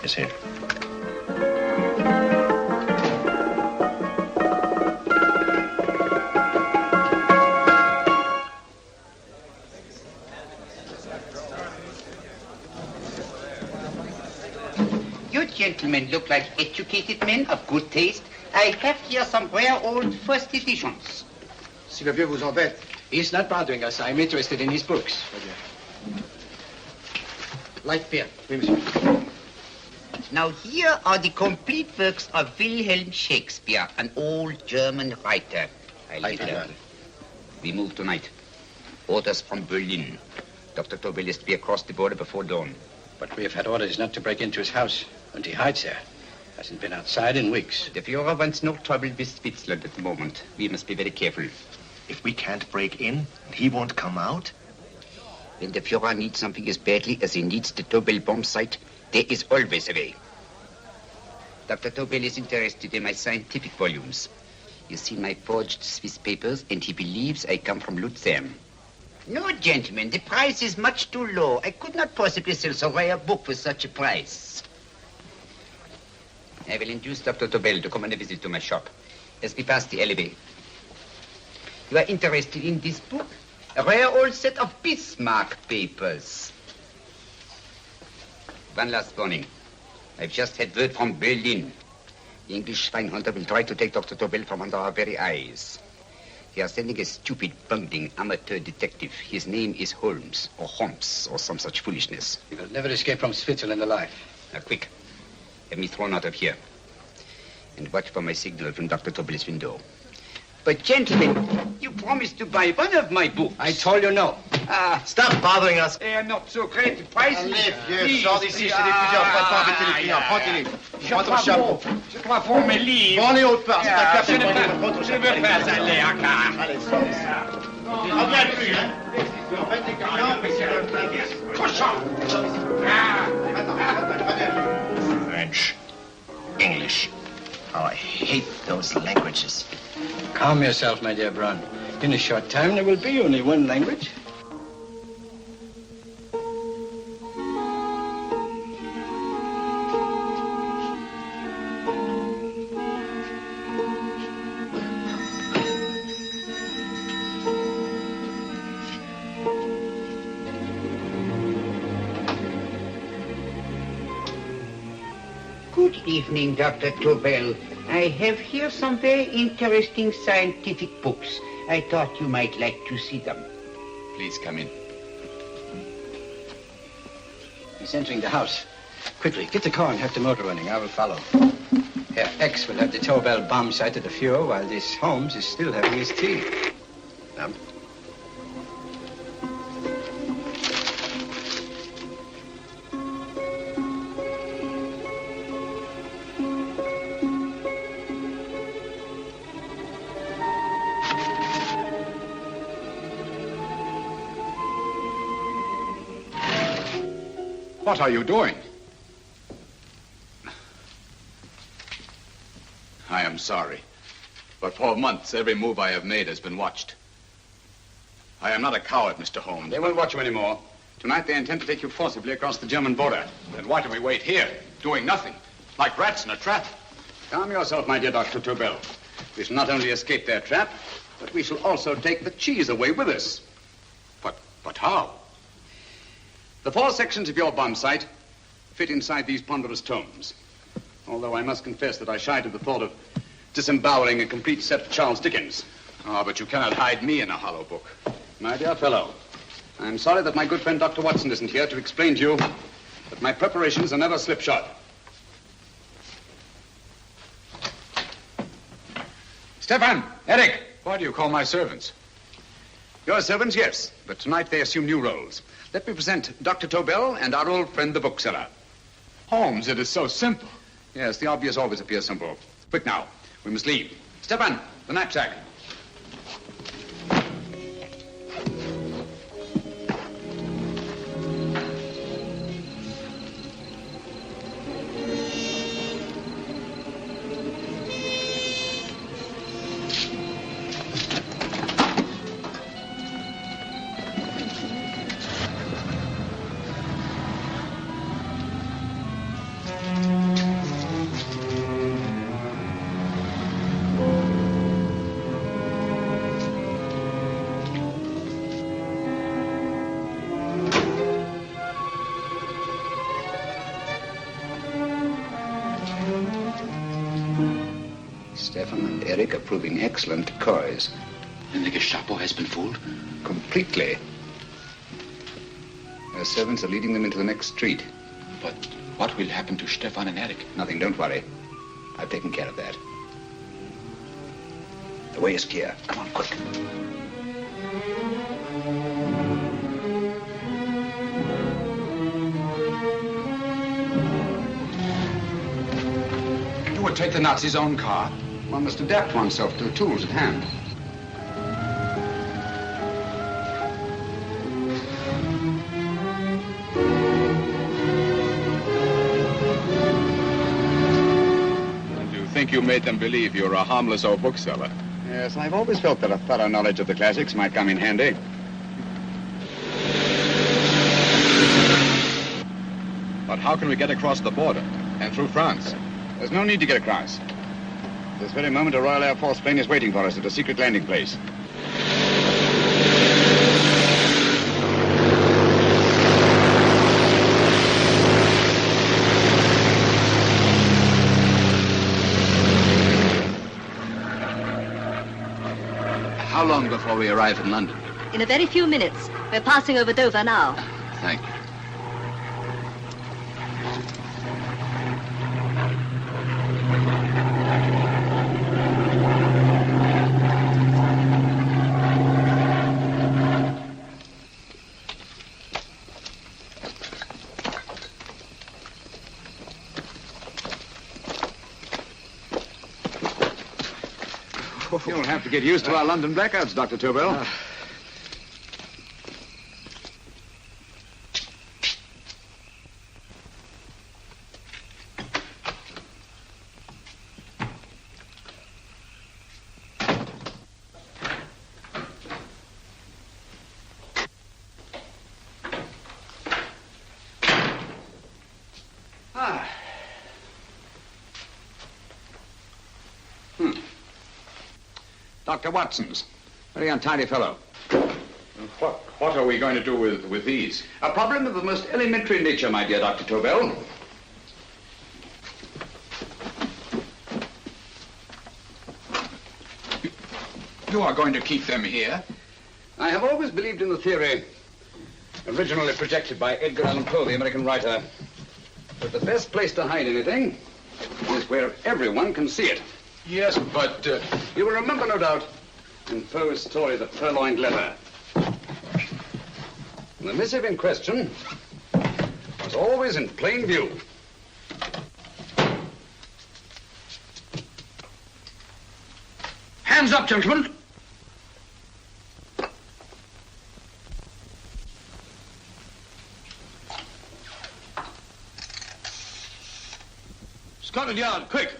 Yes, sir. You gentlemen look like educated men of good taste. I have here some rare old first editions. Si le vieux vous embête. He's not bothering us. I'm interested in his books. Light beer. Oui, monsieur. Now here are the complete works of Wilhelm Shakespeare, an old German writer. We move tonight. Orders from Berlin. Dr. Tobel is to be across the border before dawn. But we have had orders not to break into his house, and he hides there. Hasn't been outside in weeks. The Führer wants no trouble with Switzerland at the moment. We must be very careful. If we can't break in, he won't come out? When the Führer needs something as badly as he needs the Tobel bomb site, there is always a way. Dr. Tobel is interested in my scientific volumes. He's seen my forged Swiss papers, and he believes I come from Lucerne. No, gentlemen, the price is much too low. I could not possibly sell so rare a book for such a price. I will induce Dr. Tobel to come on a visit to my shop as we pass the alleyway. You are interested in this book? A rare old set of Bismarck papers. One last warning. I've just had word from Berlin. The English Schweinhunter will try to take Dr. Tobel from under our very eyes. They are sending a stupid, bungling amateur detective. His name is Holmes, or some such foolishness. He will never escape from Switzerland alive. Now, quick. Have me thrown out of here. And watch for my signal from Dr. Tobel's window. But, gentlemen, you promised to buy one of my books. I told you no. Stop bothering us. They are not so great prices. Allez, vieux, sors d'ici, je t'ai dit plusieurs fois de pas embêter les clients. Continue. Prends ton chapeau. Je crois pour mes livres. Prends les hautes parts, c'est un cap. Je ne veux pas aller à car. Allez, sors d'ici. Reviens plus, hein. En fait, les clients, mais c'est le plein. Cochon. French. English. Oh, I hate those languages. Calm yourself, my dear Brown. In a short time, there will be only one language. Good evening, Dr. Tobel. I have here some very interesting scientific books. I thought you might like to see them. Please come in. He's entering the house. Quickly, get the car and have the motor running. I will follow. Herr X will have the Tobel bomb site at the Führer while this Holmes is still having his tea. What are you doing? I am sorry, but for months, every move I have made has been watched. I am not a coward, Mr. Holmes. They won't watch you anymore. Tonight, they intend to take you forcibly across the German border. Then why do we wait here, doing nothing, like rats in a trap? Calm yourself, my dear Dr. Tobel. We shall not only escape their trap, but we shall also take the cheese away with us. But how? The 4 sections of your bomb sight fit inside these ponderous tomes. Although I must confess that I shied at the thought of disemboweling a complete set of Charles Dickens. But you cannot hide me in a hollow book. My dear fellow, I'm sorry that my good friend Dr. Watson isn't here to explain to you that my preparations are never slipshod. Stefan! Eric! Why do you call my servants? Your servants, yes, but tonight they assume new roles. Let me present Dr. Tobel and our old friend, the bookseller. Holmes, it is so simple. Yes, the obvious always appears simple. Quick now, we must leave. Stefan, the knapsack. Stefan and Eric are proving excellent decoys. And the Gestapo has been fooled? Completely. Their servants are leading them into the next street. But what will happen to Stefan and Eric? Nothing, don't worry. I've taken care of that. The way is clear. Come on, quick. You would take the Nazis' own car? One must adapt oneself to the tools at hand. Think you made them believe you're a harmless old bookseller. Yes, I've always felt that a thorough knowledge of the classics might come in handy. But how can we get across the border and through France? There's no need to get across. At this very moment, a Royal Air Force plane is waiting for us at a secret landing place. How long before we arrive in London? In a very few minutes. We're passing over Dover now. Thank you. You'll have to get used to our London blackouts, Dr. Tobel. Dr. Watson's. Very untidy fellow. What are we going to do with these? A problem of the most elementary nature, my dear Dr. Tobel. You are going to keep them here? I have always believed in the theory, originally projected by Edgar Allan Poe, the American writer, that the best place to hide anything is where everyone can see it. Yes, but... You will remember, no doubt, in Poe's story, The Purloined Letter. The missive in question was always in plain view. Hands up, gentlemen. Scotland Yard, quick.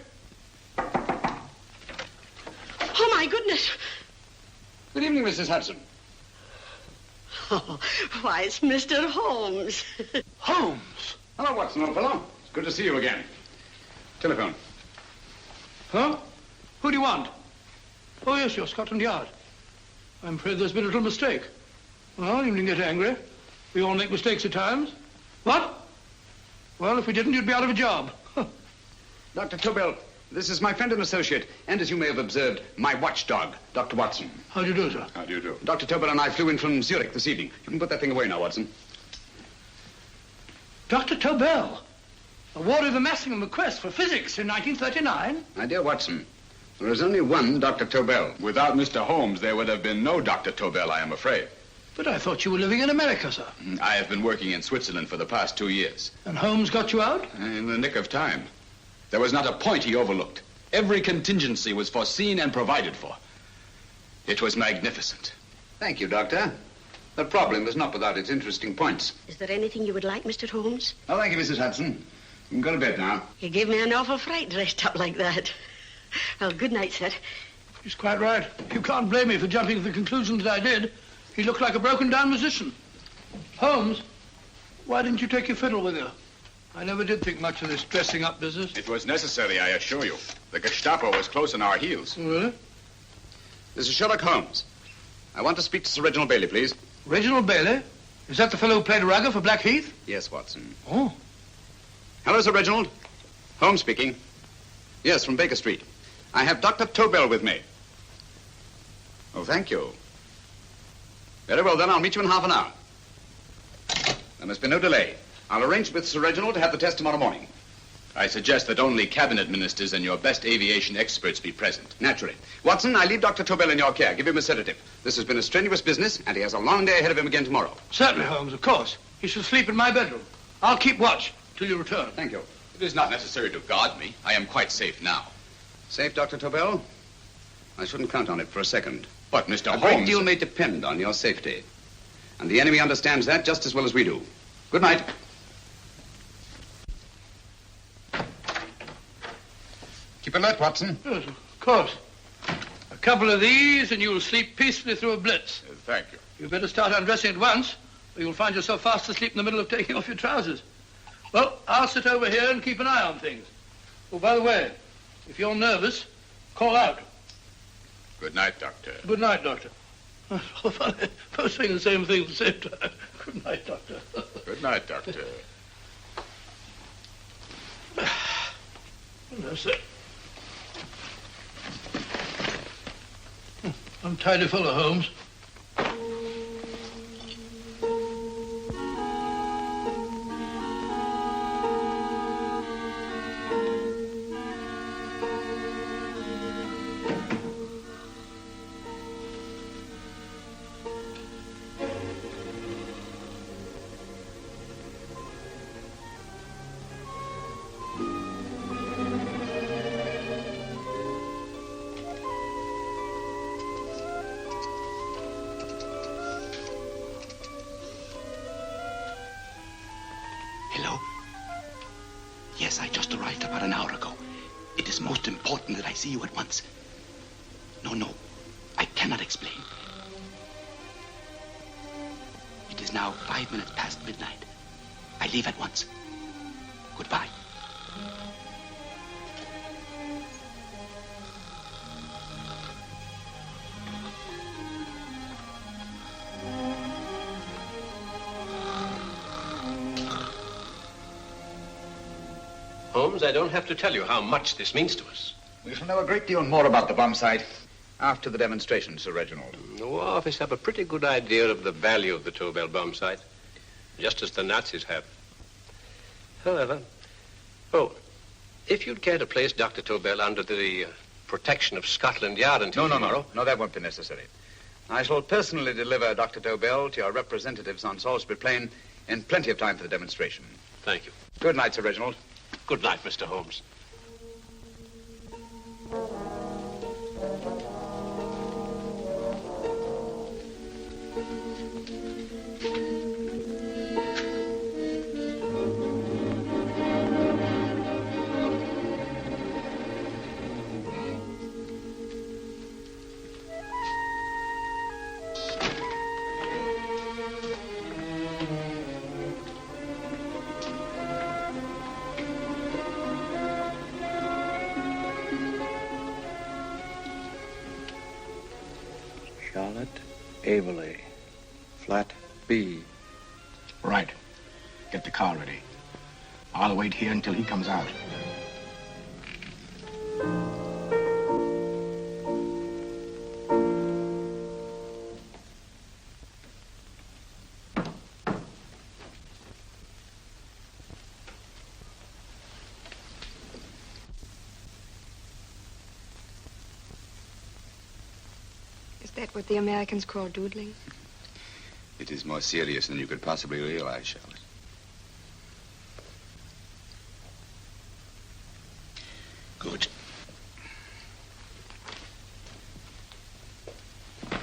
Oh, my goodness. Good evening, Mrs. Hudson. Oh, why, it's Mr. Holmes. Holmes. Hello, Watson, old fellow. It's good to see you again. Telephone. Huh? Who do you want? Oh, yes, you're Scotland Yard. I'm afraid there's been a little mistake. Well, you needn't get angry. We all make mistakes at times. What? Well, if we didn't, you'd be out of a job. Dr. Tobel, this is my friend and associate, and as you may have observed, my watchdog, Dr. Watson. How do you do, sir? How do you do? Dr. Tobel and I flew in from Zurich this evening. You can put that thing away now, Watson. Dr. Tobel, awarded the Massingham Quest for physics in 1939. My dear Watson, there is only one Dr. Tobel. Without Mr. Holmes, there would have been no Dr. Tobel, I am afraid. But I thought you were living in America, sir. I have been working in Switzerland for the past 2 years. And Holmes got you out? In the nick of time. There was not a point he overlooked. Every contingency was foreseen and provided for. It was magnificent. Thank you, Doctor. The problem is not without its interesting points. Is there anything you would like, Mr. Holmes? Oh, thank you, Mrs. Hudson. You can go to bed now. You gave me an awful fright dressed up like that. Well, good night, sir. He's quite right. You can't blame me for jumping to the conclusion that I did. He looked like a broken-down musician. Holmes, why didn't you take your fiddle with you? I never did think much of this dressing-up business. It was necessary, I assure you. The Gestapo was close on our heels. Really? This is Sherlock Holmes. I want to speak to Sir Reginald Bailey, please. Reginald Bailey? Is that the fellow who played Rugger for Blackheath? Yes, Watson. Oh. Hello, Sir Reginald. Holmes speaking. Yes, from Baker Street. I have Dr. Tobel with me. Oh, thank you. Very well, then. I'll meet you in half an hour. There must be no delay. I'll arrange with Sir Reginald to have the test tomorrow morning. I suggest that only cabinet ministers and your best aviation experts be present. Naturally. Watson, I leave Dr. Tobel in your care. Give him a sedative. This has been a strenuous business, and he has a long day ahead of him again tomorrow. Certainly, Holmes, of course. He shall sleep in my bedroom. I'll keep watch till you return. Thank you. It is not necessary to guard me. I am quite safe now. Safe, Dr. Tobel? I shouldn't count on it for a second. But, Mr. A Holmes... great deal may depend on your safety. And the enemy understands that just as well as we do. Good night. Keep alert, Watson. Yes, of course. A couple of these and you'll sleep peacefully through a blitz. Thank you. You'd better start undressing at once, or you'll find yourself fast asleep in the middle of taking off your trousers. Well, I'll sit over here and keep an eye on things. Oh, by the way, if you're nervous, call out. Good night, Doctor. Good night, Doctor. Both saying the same thing at the same time. Good night, Doctor. Good night, Doctor. That's it. Untidy fellow, Holmes. Hello? Yes, I just arrived about an hour ago. It is most important that I see you at once. No, I cannot explain. It is now 5 minutes past midnight. I leave at once. Goodbye. Holmes, I don't have to tell you how much this means to us. We shall know a great deal more about the bomb site after the demonstration, Sir Reginald. The War Office have a pretty good idea of the value of the Tobel bomb site, just as the Nazis have. However, if you'd care to place Dr. Tobel under the protection of Scotland Yard until tomorrow... No, that won't be necessary. I shall personally deliver Dr. Tobel to your representatives on Salisbury Plain in plenty of time for the demonstration. Thank you. Good night, Sir Reginald. Good night, Mr. Holmes. Charlotte Averley, flat B. Right. Get the car ready. I'll wait here until he comes out. Is that what the Americans call doodling? It is more serious than you could possibly realize, Charlotte. Good.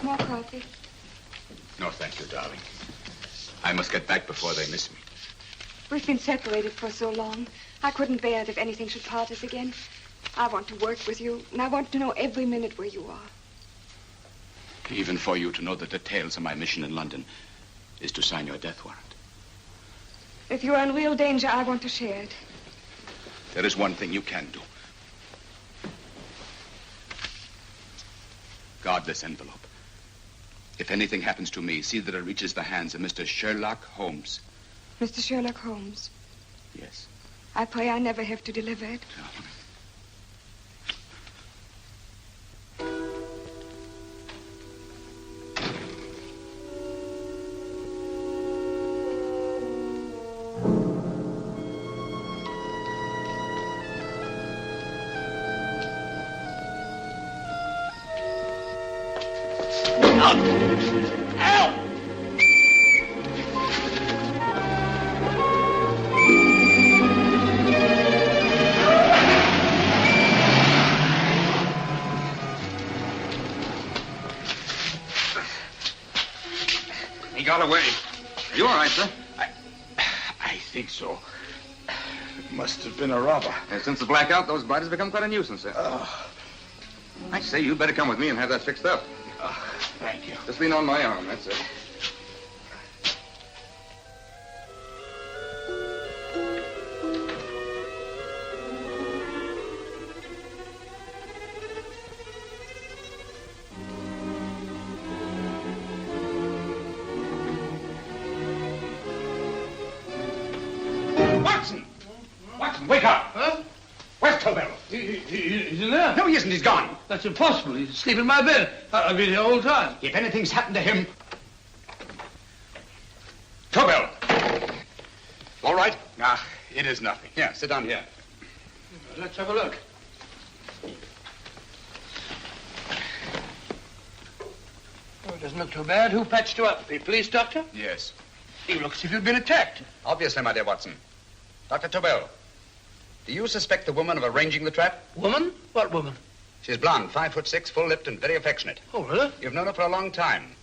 More coffee? No, thank you, darling. I must get back before they miss me. We've been separated for so long. I couldn't bear it if anything should part us again. I want to work with you, and I want to know every minute where you are. Even for you to know the details of my mission in London is to sign your death warrant. If you're in real danger, I want to share it. There is one thing you can do. Guard this envelope. If anything happens to me, see that it reaches the hands of Mr. Sherlock Holmes. Mr. Sherlock Holmes. Yes. I pray I never have to deliver it. Look! Help! He got away. Are you all right, sir? I think so. It must have been a robber. Since the blackout, those bodies have become quite a nuisance, sir. I say, you'd better come with me and have that fixed up. Thank you. Just lean on my arm, that's it. Watson! Watson, wake up! Huh? Where's Tobel? He's in there. No, he isn't. He's gone. That's impossible. He's asleep in my bed. I've been here all the time. If anything's happened to him... Tobel! All right? Ah, it is nothing. Yeah, sit down here. Let's have a look. Oh, it doesn't look too bad. Who patched you up? The police doctor? Yes. You look as if you'd been attacked. Obviously, my dear Watson. Dr. Tobel, do you suspect the woman of arranging the trap? Woman? What woman? She's blonde, 5'6", full-lipped, and very affectionate. Oh, really? You've known her for a long time.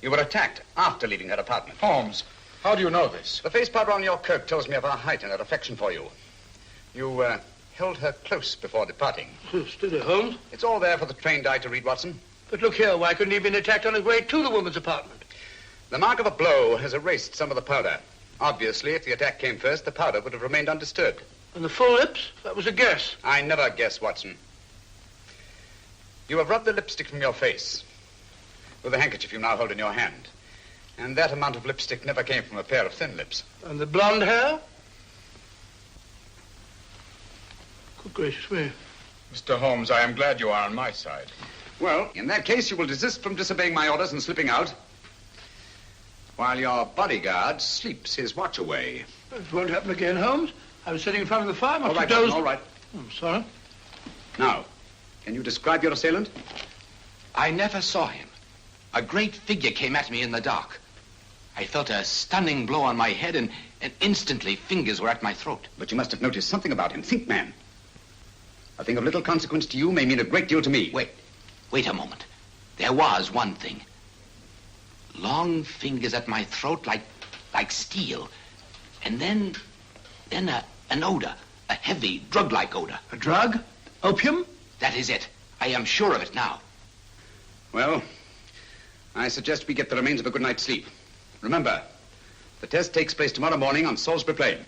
You were attacked after leaving her apartment. Holmes, how do you know this? The face powder on your coat tells me of her height and her affection for you. You held her close before departing. Steady, Holmes. It's all there for the trained eye to read, Watson. But look here, why couldn't he have been attacked on his way to the woman's apartment? The mark of a blow has erased some of the powder. Obviously, if the attack came first, the powder would have remained undisturbed. And the full lips? That was a guess. I never guess, Watson. You have rubbed the lipstick from your face with the handkerchief you now hold in your hand. And that amount of lipstick never came from a pair of thin lips. And the blonde hair? Good gracious me. Mr. Holmes, I am glad you are on my side. Well, in that case, you will desist from disobeying my orders and slipping out while your bodyguard sleeps his watch away. It won't happen again, Holmes. I was sitting in front of the fire. All right, Watson, all right. I'm sorry. Now, can you describe your assailant? I never saw him. A great figure came at me in the dark. I felt a stunning blow on my head, and instantly fingers were at my throat. But you must have noticed something about him. Think, man. A thing of little consequence to you may mean a great deal to me. Wait a moment. There was one thing. Long fingers at my throat like steel. And then an odor, a heavy, drug-like odor. A drug? Opium? That is it. I am sure of it now. Well, I suggest we get the remains of a good night's sleep. Remember, the test takes place tomorrow morning on Salisbury Plain.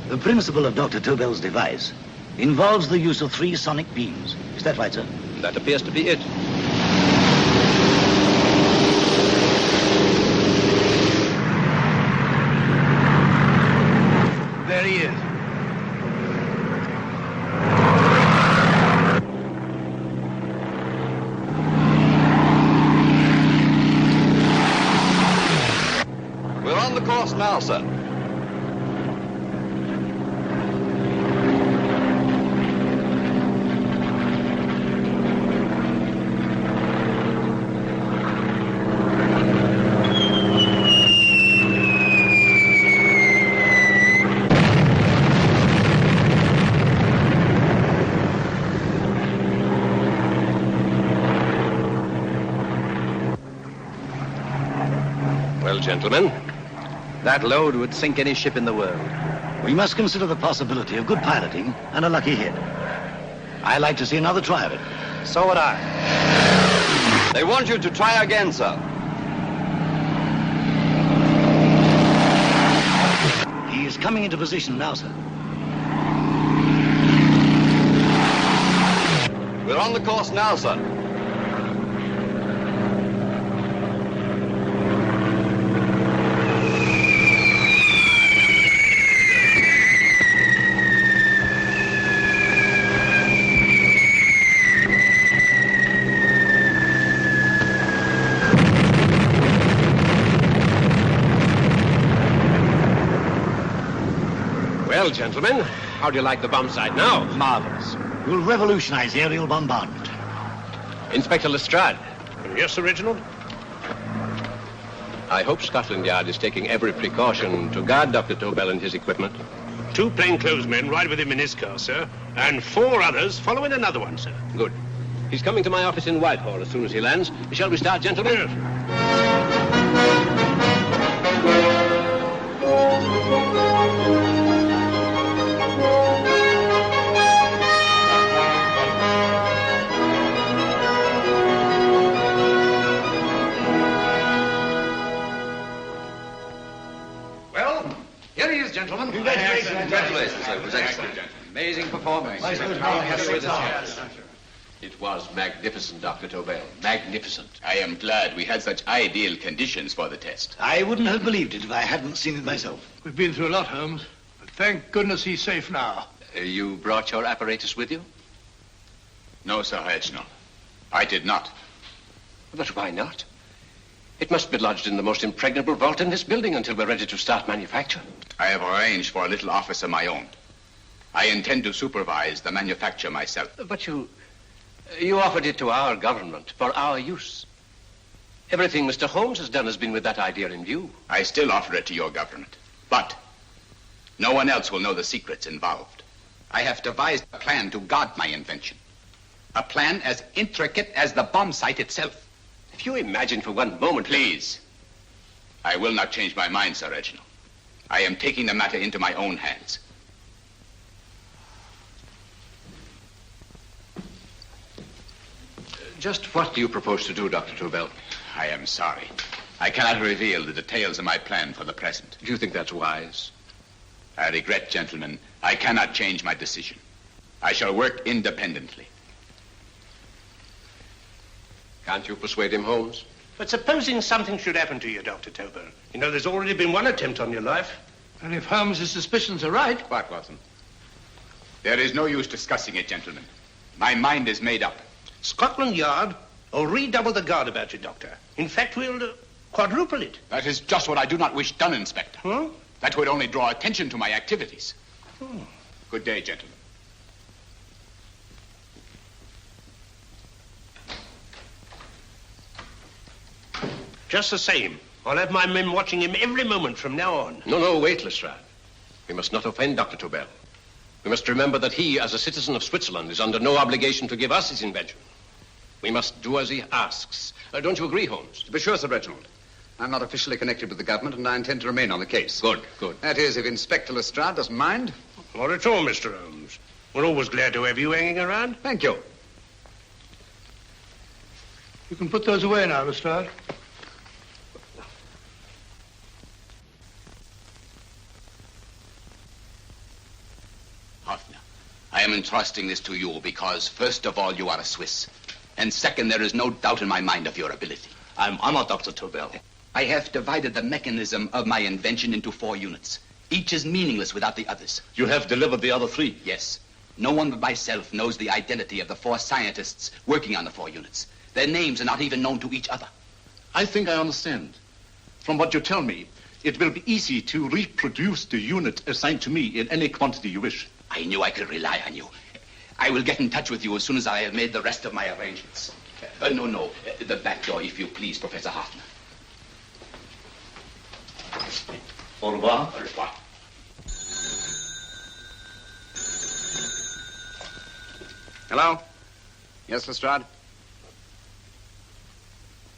The principle of Dr. Tobel's device involves the use of 3 sonic beams. Is that right, sir? That appears to be it. There he is. We're on the course now, sir. Well, gentlemen, that load would sink any ship in the world. We must consider the possibility of good piloting and a lucky hit. I like to see another try of it. So would I. They want you to try again, sir. He is coming into position now, sir. We're on the course now, sir. Well, gentlemen, How do you like the bomb site now? Marvelous. We'll revolutionize aerial bombardment. Inspector Lestrade. Yes, Sir Reginald? I hope Scotland Yard is taking every precaution to guard Dr. Tobel and his equipment. 2 plainclothes men ride with him in his car, sir, and 4 others follow in another one, sir. Good. He's coming to my office in Whitehall as soon as he lands. Shall we start, gentlemen? Yes. Well, here he is, gentlemen. Congratulations, sir. It was excellent. Amazing performance. It was magnificent, Dr. Tobel. Magnificent. I am glad we had such ideal conditions for the test. I wouldn't have believed it if I hadn't seen it myself. We've been through a lot, Holmes, but thank goodness he's safe now. You brought your apparatus with you? No, Sir Reginald. I did not. But why not? It must be lodged in the most impregnable vault in this building until we're ready to start manufacture. I have arranged for a little office of my own. I intend to supervise the manufacture myself. But you offered it to our government for our use. Everything Mr. Holmes has done has been with that idea in view. I still offer it to your government. But no one else will know the secrets involved. I have devised a plan to guard my invention. A plan as intricate as the bomb site itself. If you imagine for one moment... Please. I will not change my mind, Sir Reginald. I am taking the matter into my own hands. Just what do you propose to do, Dr. Tobel? I am sorry. I cannot reveal the details of my plan for the present. Do you think that's wise? I regret, gentlemen, I cannot change my decision. I shall work independently. Can't you persuade him, Holmes? But supposing something should happen to you, Dr. Tobel. You know, there's already been one attempt on your life. And if Holmes' suspicions are right... What, Watson? There is no use discussing it, gentlemen. My mind is made up. Scotland Yard will redouble the guard about you, Doctor. In fact, we'll quadruple it. That is just what I do not wish done, Inspector. Huh? That would only draw attention to my activities. Good day, gentlemen. Just the same, I'll have my men watching him every moment from now on. No, wait, Lestrade. We must not offend Dr. Tobel. We must remember that he, as a citizen of Switzerland, is under no obligation to give us his invention. We must do as he asks. Don't you agree, Holmes? To be sure, Sir Reginald. I'm not officially connected with the government, and I intend to remain on the case. Good. That is, if Inspector Lestrade doesn't mind. Not at all, Mr. Holmes. We're always glad to have you hanging around. Thank you. You can put those away now, Lestrade. Hoffner, I am entrusting this to you because, first of all, you are a Swiss. And second, there is no doubt in my mind of your ability. I'm honored, Dr. Tobel. I have divided the mechanism of my invention into 4 units. Each is meaningless without the others. You have delivered the other 3? Yes. No one but myself knows the identity of the 4 scientists working on the 4 units. Their names are not even known to each other. I think I understand. From what you tell me, it will be easy to reproduce the unit assigned to me in any quantity you wish. I knew I could rely on you. I will get in touch with you as soon as I have made the rest of my arrangements. No. The back door, if you please, Professor Hoffner. Au revoir. Au revoir. Hello? Yes, Lestrade?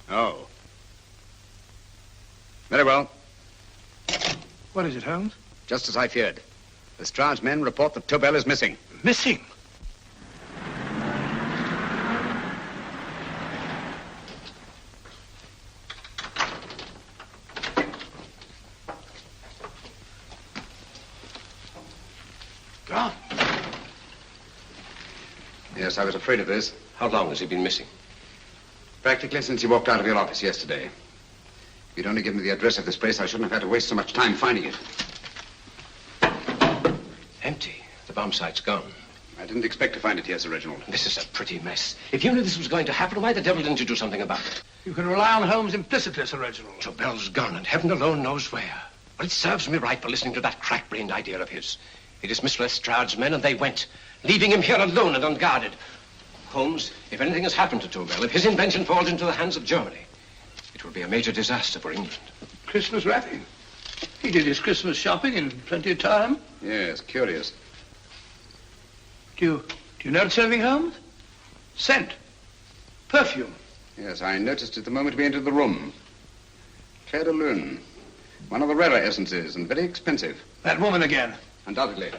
Oh. Very well. What is it, Holmes? Just as I feared. Lestrade's men report that Tobel is missing. Missing? Gone. Yes, I was afraid of this. How long has he been missing? Practically since he walked out of your office yesterday. If you'd only given me the address of this place, I shouldn't have had to waste so much time finding it. Empty. The bomb site's gone. I didn't expect to find it here, Sir Reginald. This is a pretty mess. If you knew this was going to happen, why the devil didn't you do something about it? You can rely on Holmes implicitly, Sir Reginald. Tobel's gone, and heaven alone knows where. But it serves me right for listening to that crack-brained idea of his. He dismissed Lestrade's men, and they went, leaving him here alone and unguarded. Holmes, if anything has happened to Tobel, if his invention falls into the hands of Germany, it will be a major disaster for England. Christmas wrapping. He did his Christmas shopping in plenty of time. Yes, curious. Do you notice anything, Holmes? Scent. Perfume. Yes, I noticed it the moment we entered the room. Clair de Lune. One of the rarer essences, and very expensive. That woman again. Undoubtedly.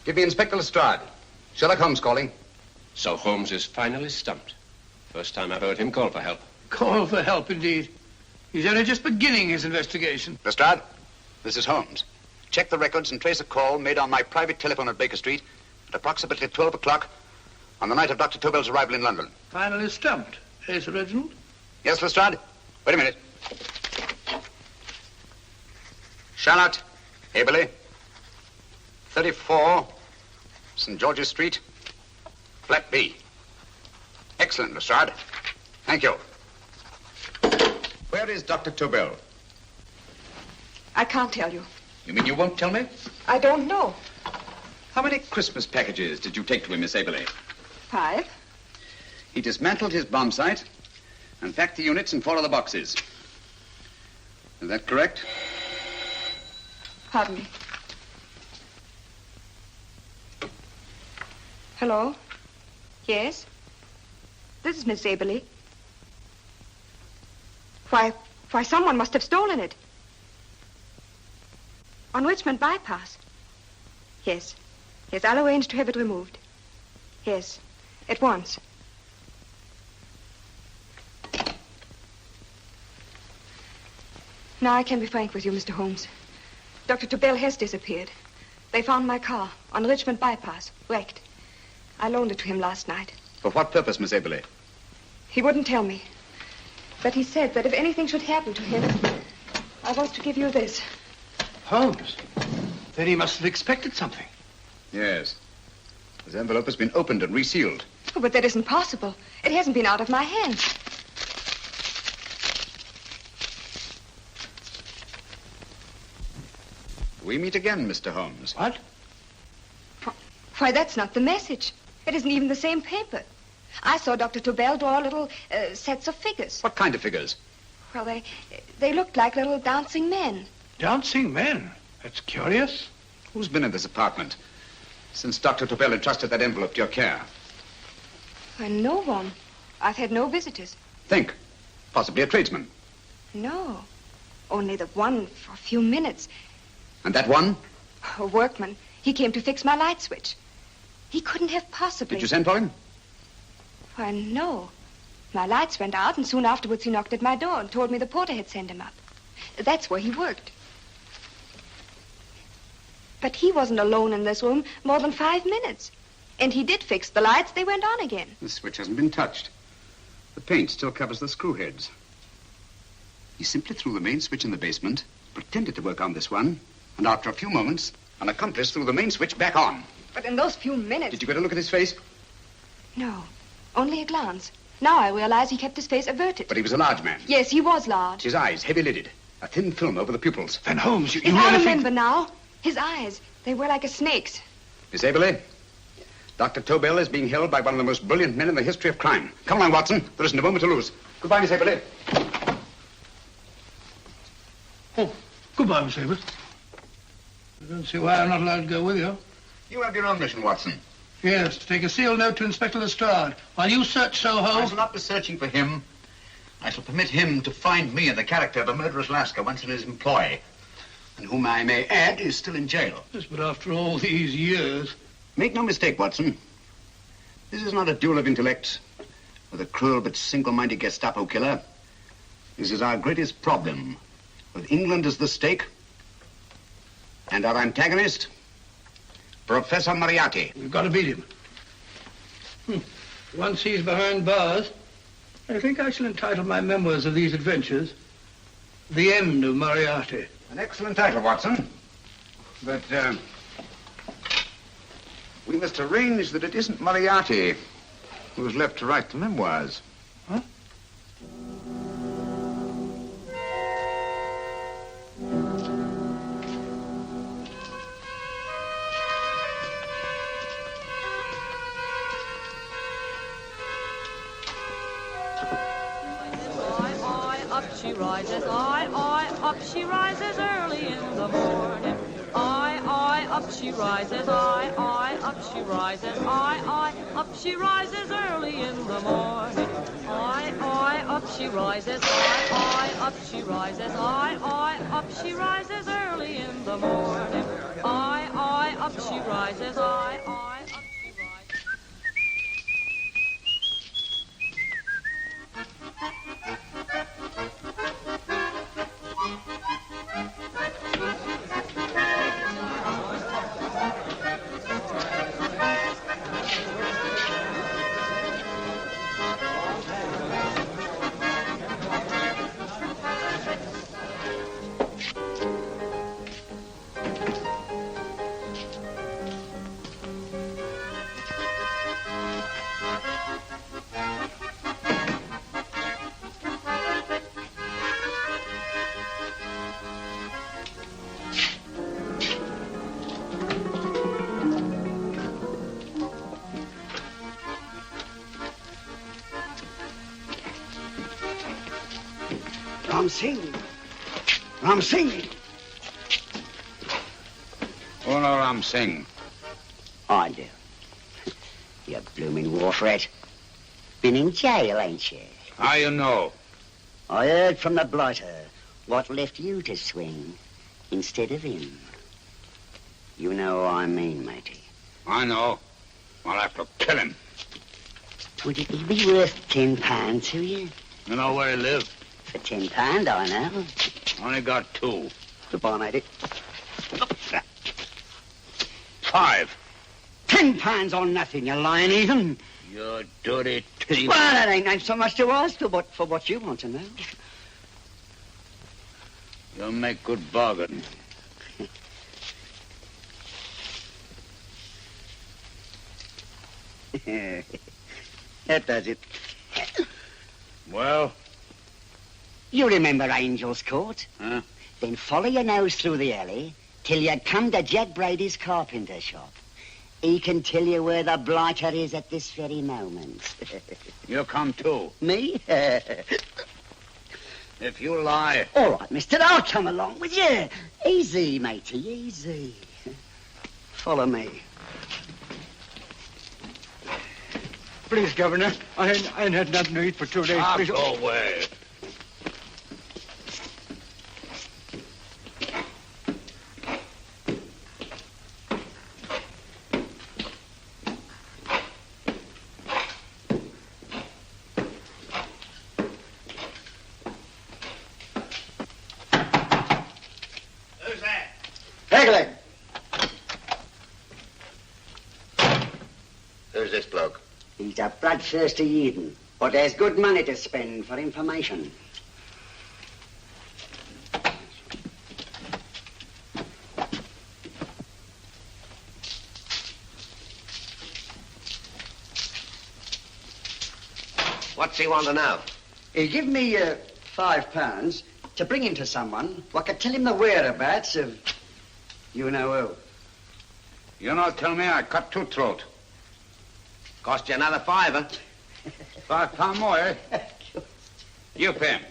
Give me Inspector Lestrade. Sherlock Holmes calling. So Holmes is finally stumped. First time I've heard him call for help. Call for help, indeed. He's only just beginning his investigation. Lestrade, this is Holmes. Check the records and trace a call made on my private telephone at Baker Street at approximately 12 o'clock on the night of Dr. Tobel's arrival in London. Finally stumped. Eh, Sir Reginald? Yes, Lestrade? Wait a minute. Charlotte, Aberley, 34, St. George's Street, flat B. Excellent, Lestrade. Thank you. Where is Dr. Tobel? I can't tell you. You mean you won't tell me? I don't know. How many Christmas packages did you take to him, Miss Aberley? 5. He dismantled his bomb site and packed the units in 4 other boxes. Is that correct? Pardon me. Hello? Yes? This is Miss Aberley. Why, someone must have stolen it. On Richmond Bypass. Yes. Yes, I'll arrange to have it removed. Yes, at once. Now I can be frank with you, Mr. Holmes. Dr. Tobel has disappeared. They found my car on Richmond Bypass, wrecked. I loaned it to him last night. For what purpose, Miss Aberley? He wouldn't tell me. But he said that if anything should happen to him, I was to give you this. Holmes? Then he must have expected something. Yes. This envelope has been opened and resealed. Oh, but that isn't possible. It hasn't been out of my hands. We meet again, Mr. Holmes. What? Why, that's not the message. It isn't even the same paper. I saw Dr. Tobel draw little sets of figures. What kind of figures? Well, they looked like little dancing men. Dancing men? That's curious. Who's been in this apartment since Dr. Tobel entrusted that envelope to your care? Why, no one. I've had no visitors. Think. Possibly a tradesman. No. Only the one for a few minutes. And that one? A workman. He came to fix my light switch. He couldn't have possibly... Did you send for him? Why, no. My lights went out, and soon afterwards he knocked at my door and told me the porter had sent him up. That's where he worked. But he wasn't alone in this room more than 5 minutes. And he did fix the lights. They went on again. The switch hasn't been touched. The paint still covers the screw heads. He simply threw the main switch in the basement, pretended to work on this one, and after a few moments, an accomplice threw the main switch back on. But in those few minutes... Did you get a look at his face? No, only a glance. Now I realize he kept his face averted. But he was a large man. Yes, he was large. His eyes heavy-lidded. A thin film over the pupils. Van Holmes, you If really I think... remember now, his eyes, they were like a snake's. Miss Aberley, Dr. Tobel is being held by one of the most brilliant men in the history of crime. Come along, Watson. There isn't a moment to lose. Goodbye, Miss Aberley. Oh, goodbye, Miss Aberley. I don't see why I'm not allowed to go with you. You have your own mission, Watson. Yes, to take a sealed note to Inspector Lestrade. While you search Soho... I shall not be searching for him. I shall permit him to find me in the character of a murderous Lascar once in his employ, and whom I may add is still in jail. Yes, but after all these years... Make no mistake, Watson. This is not a duel of intellects with a cruel but single-minded Gestapo killer. This is our greatest problem, with England as the stake, and our antagonist, Professor Moriarty. We've got to beat him. Once he's behind bars, I think I shall entitle my memoirs of these adventures, The End of Moriarty. An excellent title, Watson. But, we must arrange that it isn't Moriarty who's left to write the memoirs. Huh? she rises, I, up she rises early in the morning. I, up she rises, I, up she rises, I, up she rises early in the morning. I, up she rises, I, up she rises, I, up she rises early in the morning. I, up she rises, I, up she rises. Ram Singh. Oh, no, Ram Singh. I do. You blooming wharf rat. Been in jail, ain't you? How you know? I heard from the blighter what left you to swing instead of him. You know what I mean, matey. I know. I'll have to kill him. Would it be worth £10 to you? You know where he lives? For £10, I know. Only got 2. Goodbye, matey. 5. £10 on nothing, you lying heathen. You dirty thief. Well, that ain't so much to ask for what you want to know. You'll make good bargain. That does it. Well? You remember Angel's Court? Huh? Then follow your nose through the alley till you come to Jack Brady's carpenter shop. He can tell you where the blighter is at this very moment. You come too. Me? If you lie... All right, mister, I'll come along with you. Easy, matey, easy. Follow me. Please, Governor, I ain't had nothing to eat for 2 days. Please. Go away. Who's this bloke? He's a bloodthirsty heathen, but there's good money to spend for information. What's he want to know? He give me £5 to bring him to someone what could tell him the whereabouts of you know who. You not tell me I cut 2 throat. Cost you another £5. £5 more, eh? You pay him.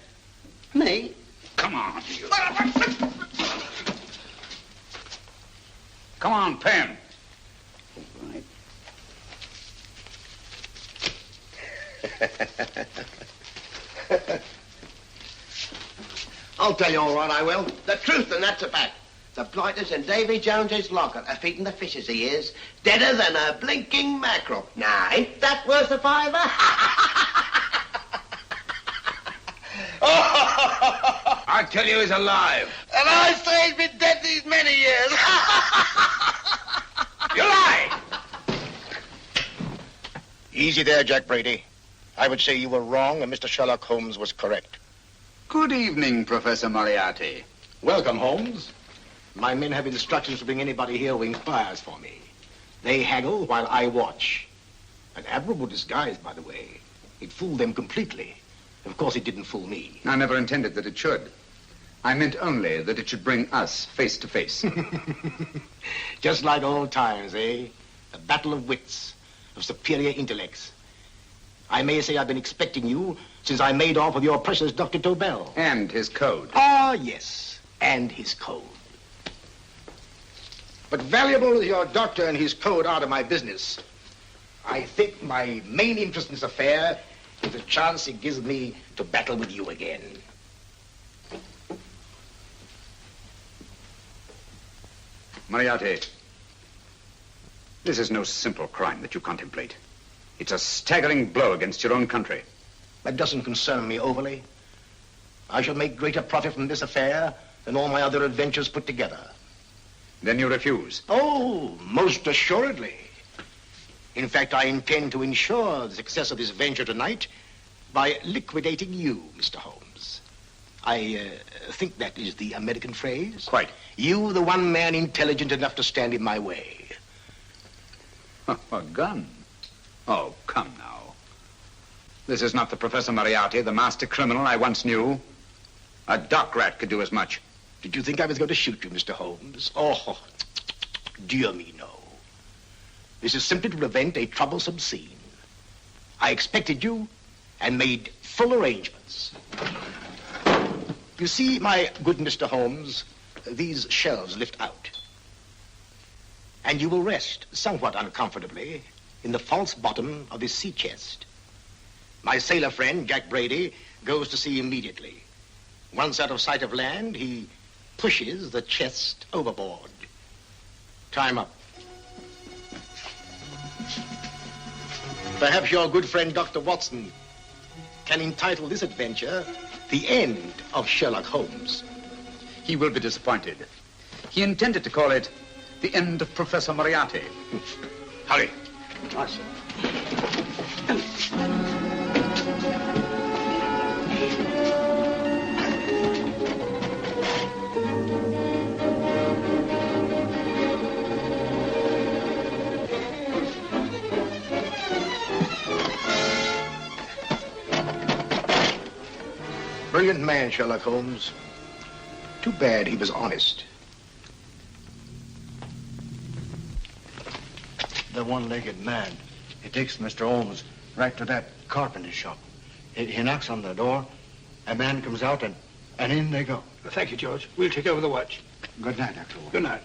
Me? Come on, you. Come on, pay him. Right. I'll tell you all right, I will. The truth, and that's a fact. The blighters in Davy Jones's locker are feeding the fishes he is, deader than a blinking mackerel. Now, ain't that worth a £5? I tell you he's alive. And I say he's been dead these many years. You lie! Easy there, Jack Brady. I would say you were wrong and Mr. Sherlock Holmes was correct. Good evening, Professor Moriarty. Welcome, Holmes. My men have instructions to bring anybody here who inquires for me. They haggle while I watch. An admirable disguise, by the way. It fooled them completely. Of course, it didn't fool me. I never intended that it should. I meant only that it should bring us face to face. Just like old times, eh? A battle of wits, of superior intellects. I may say I've been expecting you since I made off with your precious Dr. Tobel. And his code. Ah, yes, and his code. But valuable as your doctor and his code are to my business, I think my main interest in this affair is the chance it gives me to battle with you again. Moriarty, this is no simple crime that you contemplate. It's a staggering blow against your own country. That doesn't concern me overly. I shall make greater profit from this affair than all my other adventures put together. Then you refuse? Oh, most assuredly. In fact, I intend to ensure the success of this venture tonight by liquidating you, Mr. Holmes. I think that is the American phrase. Quite. You, the one man intelligent enough to stand in my way. A gun? Oh, come now. This is not the Professor Moriarty, the master criminal I once knew. A dock rat could do as much. Did you think I was going to shoot you, Mr. Holmes? Oh, dear me, no. This is simply to prevent a troublesome scene. I expected you and made full arrangements. You see, my good Mr. Holmes, these shelves lift out. And you will rest somewhat uncomfortably in the false bottom of this sea chest. My sailor friend, Jack Brady, goes to sea immediately. Once out of sight of land, he pushes the chest overboard. Time up. Perhaps your good friend, Dr. Watson, can entitle this adventure The End of Sherlock Holmes. He will be disappointed. He intended to call it The End of Professor Moriarty. Hurry. Awesome. Brilliant man, Sherlock Holmes. Too bad he was honest. The one-legged man. He takes Mr. Holmes right to that carpenter shop. He knocks on the door. A man comes out, and in they go. Thank you, George. We'll take over the watch. Good night, Dr. Holmes. Good night.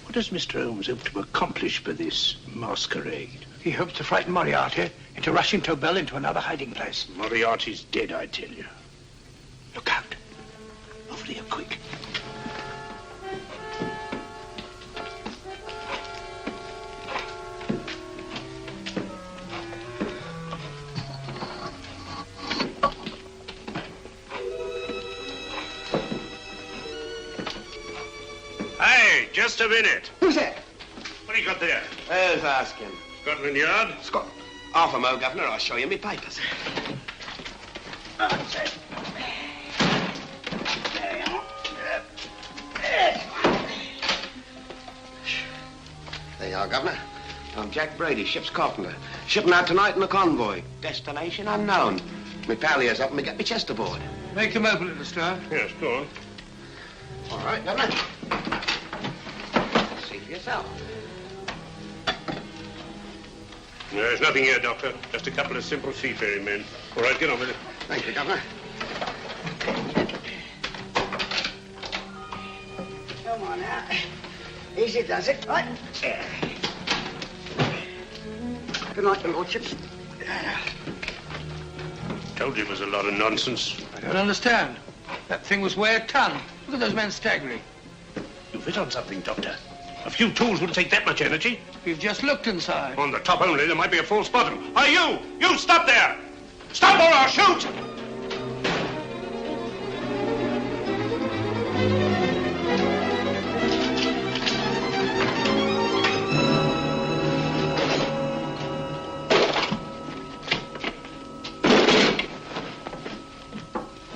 What does Mr. Holmes hope to accomplish by this masquerade? He hopes to frighten Moriarty into rushing Tobel into another hiding place. Moriarty's dead, I tell you. Look out. Over here, quick. Hey, just a minute. Who's that? What do you got there? Who's asking? Scotland Yard? Half a mo, Governor. I'll show you me papers. There you are, Governor. I'm Jack Brady, ship's carpenter. Shipping out tonight in a convoy. Destination unknown. Me pal here's up and me get me chest aboard. Make them open it, Lestrade. Yes, go on. All right, Governor. See for yourself. There's nothing here, Doctor. Just a couple of simple seafaring men. All right, get on with it. Thank you, Governor. Come on now. Easy does it. Right. Good night, your lordships. Told you it was a lot of nonsense. I don't understand. That thing was weigh a ton. Look at those men staggering. You've hit on something, Doctor. A few tools wouldn't take that much energy. We've just looked inside. On the top only, there might be a false bottom. Hey, you! You stop there! Stop or I'll shoot!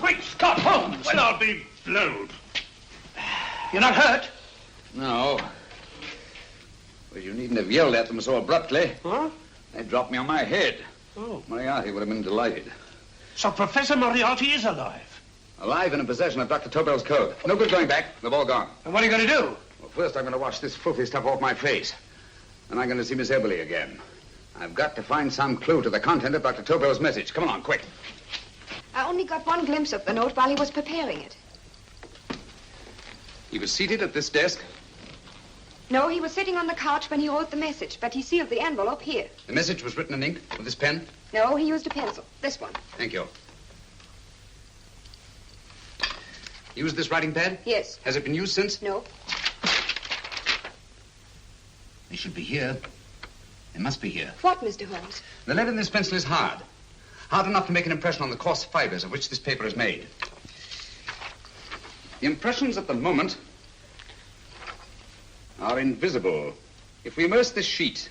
Great Scott, Holmes! Well, I'll be blowed. You're not hurt? No. Well, you needn't have yelled at them so abruptly. Huh? They dropped me on my head. Oh. Moriarty would have been delighted. So Professor Moriarty is alive? Alive and in possession of Dr. Tobel's code. No good going back. They've all gone. And what are you going to do? Well, first I'm going to wash this filthy stuff off my face. And I'm going to see Miss Eberly again. I've got to find some clue to the content of Dr. Tobel's message. Come on, quick. I only got one glimpse of the note while he was preparing it. He was seated at this desk. No, he was sitting on the couch when he wrote the message, but he sealed the envelope here. The message was written in ink with this pen? No, he used a pencil. This one. Thank you. Used this writing pad? Yes. Has it been used since? No. They should be here. They must be here. What, Mr. Holmes? The lead in this pencil is hard. Hard enough to make an impression on the coarse fibers of which this paper is made. The impressions at the moment are invisible. If we immerse this sheet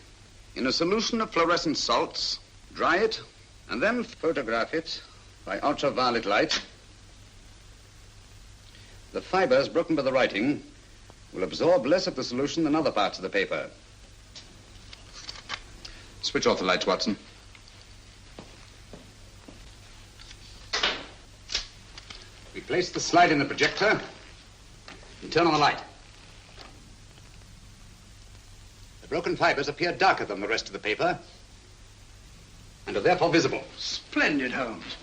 in a solution of fluorescent salts, dry it, and then photograph it by ultraviolet light, the fibers broken by the writing will absorb less of the solution than other parts of the paper. Switch off the lights, Watson. We place the slide in the projector and turn on the light. The broken fibers appear darker than the rest of the paper and are therefore visible. Splendid, Holmes.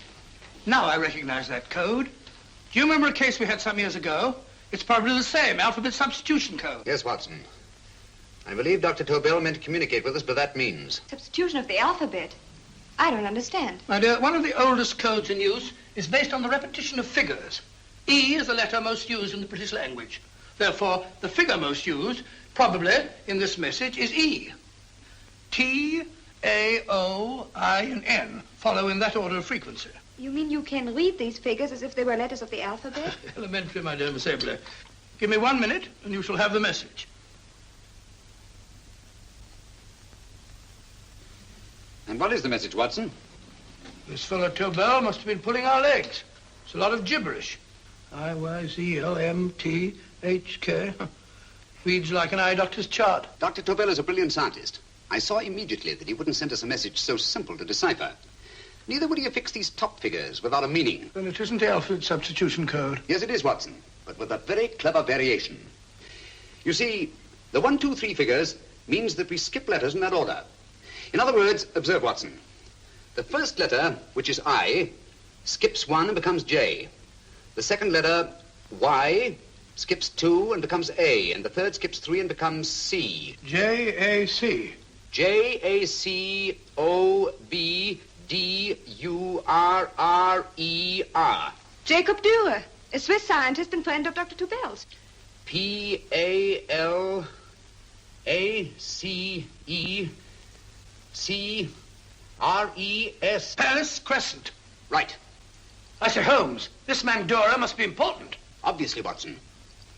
Now I recognize that code. Do you remember a case we had some years ago? It's probably the same, alphabet substitution code. Yes, Watson. I believe Dr. Tobel meant to communicate with us by that means. Substitution of the alphabet? I don't understand. My dear, one of the oldest codes in use is based on the repetition of figures. E is the letter most used in the British language. Therefore, the figure most used, probably, in this message is E. T, A, O, I, and N follow in that order of frequency. You mean you can read these figures as if they were letters of the alphabet? Elementary, my dear Miss Eberly. Give me 1 minute, and you shall have the message. And what is the message, Watson? This fellow Tobel must have been pulling our legs. It's a lot of gibberish. I-Y-Z-L-M-T-H-K. Reads like an eye doctor's chart. Dr. Tobel is a brilliant scientist. I saw immediately that he wouldn't send us a message so simple to decipher. Neither would he affix these top figures without a meaning. Then it isn't the alphabet substitution code. Yes, it is, Watson, but with a very clever variation. You see, the 1, 2, 3 figures means that we skip letters in that order. In other words, observe, Watson. The first letter, which is I, skips 1 and becomes J. The second letter, Y, skips 2 and becomes A. And the third skips 3 and becomes C. J-A-C. J-A-C-O-B-D-U-R-R-E-R. Jacob Dürer, a Swiss scientist and friend of Dr. Tobel's. P-A-L-A-C-E-C-R-E-S. Paris Crescent. Right. I say, Holmes, this man Dürer must be important. Obviously, Watson.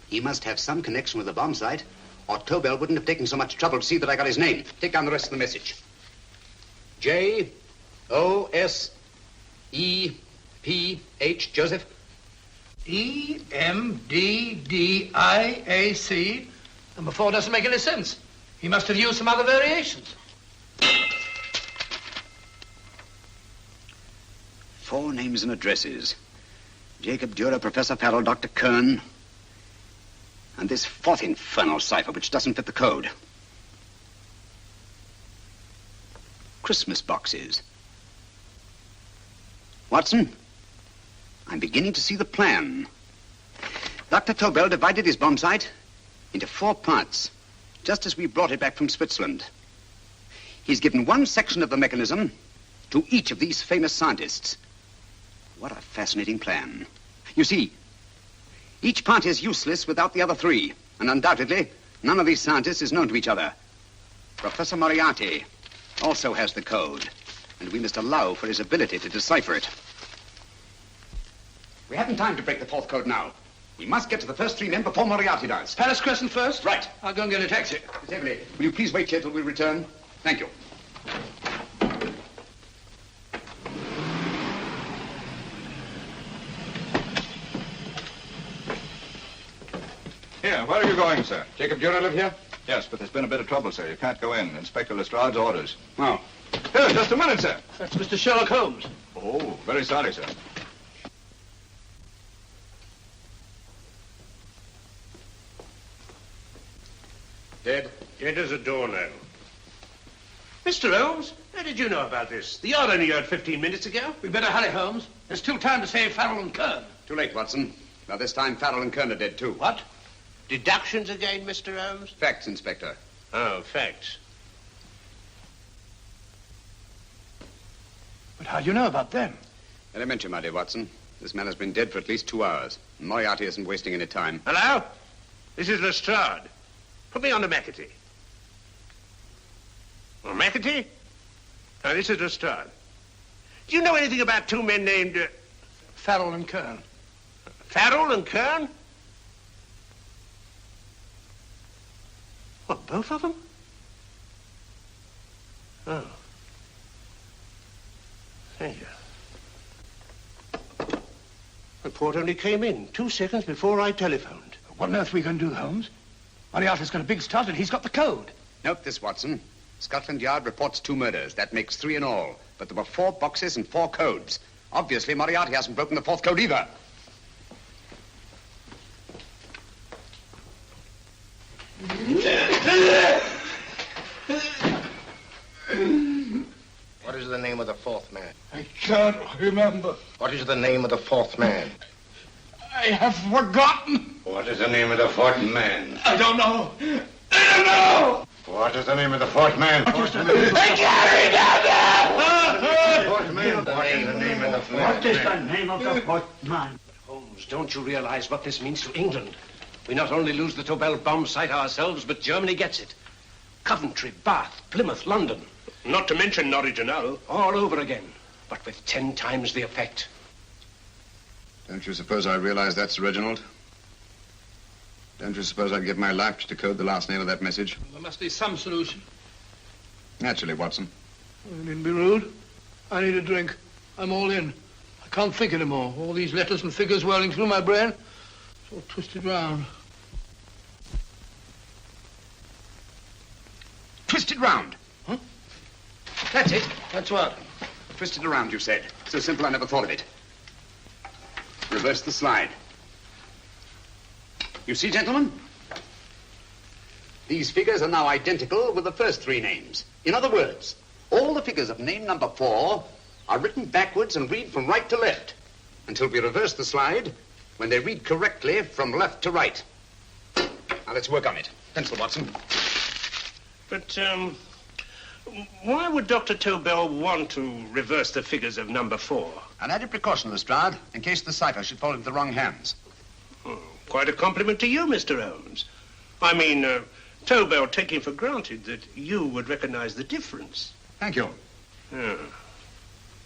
He must have some connection with the bomb site, or Tobel wouldn't have taken so much trouble to see that I got his name. Take down the rest of the message. J-O-S-E-P-H, Joseph. E-M-D-D-I-A-C. Number 4 doesn't make any sense. He must have used some other variations. 4 names and addresses. Jacob Dürer, Professor Farrell, Dr. Kern, and this 4th infernal cipher, which doesn't fit the code. Christmas boxes. Watson, I'm beginning to see the plan. Dr. Tobel divided his bomb site into 4 parts, just as we brought it back from Switzerland. He's given one section of the mechanism to each of these famous scientists. What a fascinating plan. You see, each part is useless without the other 3, and undoubtedly, none of these scientists is known to each other. Professor Moriarty also has the code, and we must allow for his ability to decipher it. We haven't time to break the 4th code now. We must get to the first 3 men before Moriarty does. Paris Crescent first? Right. I'll go and get a taxi. Miss Eberly, will you please wait here till we return? Thank you. Here, where are you going, sir? Jacob Dürer live here? Yes, but there's been a bit of trouble, sir. You can't go in. Inspector Lestrade's orders. Oh. Here, just a minute, sir. That's Mr. Sherlock Holmes. Oh, very sorry, sir. Dead? Dead as a doornail. Mr. Holmes, how did you know about this? The yard only heard 15 minutes ago. We better hurry, Holmes. There's still time to save Farrell and Kern. Too late, Watson. Now, this time, Farrell and Kern are dead, too. What? Deductions again, Mr. Holmes? Facts, Inspector. Oh, facts. But how do you know about them? Elementary, my dear Watson. This man has been dead for at least 2 hours. Moriarty isn't wasting any time. Hello? This is Lestrade. Put me on to McAtee. Oh, McAtee? Oh, this is Lestrade. Do you know anything about two men named... Farrell and Kern. Farrell and Kern? What, both of them? Oh. Thank you. Report only came in 2 seconds before I telephoned. What on earth are we going to do, Holmes? Moriarty's got a big start and he's got the code. Note this, Watson. Scotland Yard reports 2 murders. That makes 3 in all. But there were 4 boxes and 4 codes. Obviously, Moriarty hasn't broken the 4th code either. What is the name of the 4th man? I can't remember. What is the name of the 4th man? I have forgotten. What is the name of the 4th man? I don't know. I don't know. What is the name of the 4th man? I can't remember. What is the name of the 4th man? What is the name of the 4th man? Holmes, don't you realize what this means to England? We not only lose the Tobel bomb site ourselves, but Germany gets it. Coventry, Bath, Plymouth, London. Not to mention Norwich and Hull. All over again, but with 10 times the effect. Don't you suppose I realize that, Sir Reginald? Don't you suppose I'd give my life to decode the last name of that message? Well, there must be some solution. Naturally, Watson. You needn't be rude. I need a drink. I'm all in. I can't think anymore. All these letters and figures whirling through my brain. It's all twisted round. Twisted round? Huh? That's it. That's what? Twisted around, you said. So simple, I never thought of it. Reverse the slide. You see, gentlemen? These figures are now identical with the first 3 names. In other words, all the figures of name number 4 are written backwards and read from right to left until we reverse the slide when they read correctly from left to right. Now, let's work on it. Pencil, Watson. But, why would Dr. Tobel want to reverse the figures of number 4? An added precaution, Lestrade, in case the cipher should fall into the wrong hands. Oh, quite a compliment to you, Mr. Holmes. I mean, Tobel taking for granted that you would recognize the difference. Thank you. Oh.